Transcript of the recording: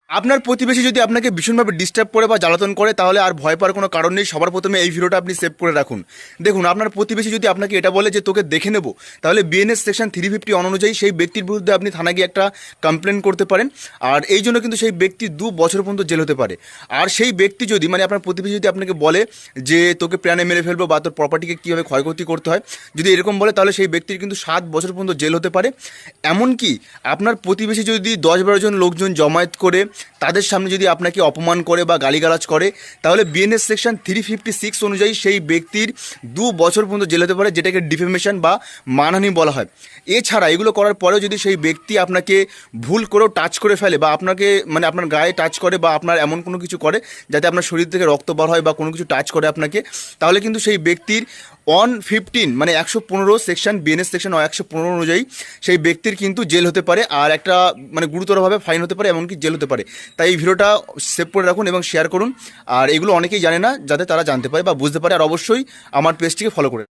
আপনার প্রতিবেশী যদি আপনাকে ভীষণভাবে ডিস্টার্ব করে বা জ্বালাতন করে তাহলে আর ভয় পাওয়ার কোনো কারণ নেই। সবার প্রথমে এই ভিডিওটা আপনি সেভ করে রাখুন। দেখুন, আপনার প্রতিবেশী যদি আপনাকে এটা বলে যে তোকে দেখে নেব, তাহলে বিএনএস সেকশন 350 অনুযায়ী সেই ব্যক্তির বিরুদ্ধে আপনি থানা গিয়ে একটা কমপ্লেন করতে পারেন। আর এই জন্য কিন্তু সেই ব্যক্তি 2 বছর পর্যন্ত জেল হতে পারে। আর সেই ব্যক্তি যদি আপনার প্রতিবেশী যদি আপনাকে বলে যে তোকে প্রাণে মেরে ফেলবো বা তোর প্রপার্টিকে কীভাবে ক্ষয়ক্ষতি করতে হয়, যদি এরকম বলে, তাহলে সেই ব্যক্তির কিন্তু 7 বছর পর্যন্ত জেল হতে পারে। এমনকি আপনার প্রতিবেশী যদি 10-12 জন লোকজন জমায়েত করে তাদের সামনে যদি আপনাকে অপমান করে বা গালিগালাজ করে, তাহলে বিএনএস সেকশন 356 অনুযায়ী সেই ব্যক্তির 2 বছর পর্যন্ত জেল হতে পারে, যেটাকে ডিফেমেশন বা মানহানি বলা হয়। এছাড়া এগুলো করার পরেও যদি সেই ব্যক্তি আপনাকে ভুল করেও টাচ করে ফেলে বা আপনাকে আপনার গায়ে টাচ করে বা আপনার এমন কোনো কিছু করে যাতে আপনার শরীর থেকে রক্ত বার হয় বা কোনো কিছু টাচ করে আপনাকে, তাহলে কিন্তু সেই ব্যক্তির 115 115 সেকশন বিএনএস সেকশন 115 অনুযায়ী সেই ব্যক্তির কিন্তু জেল হতে পারে। আর একটা গুরুতরভাবে ফাইন হতে পারে, এমনকি জেল হতে পারে। তাই এই ভিডিওটা সেভ করে রাখুন এবং শেয়ার করুন। আর এগুলো অনেকেই জানে না, যাতে তারা জানতে পারে বা বুঝতে পারে। আর অবশ্যই আমার পেজটিকে ফলো করে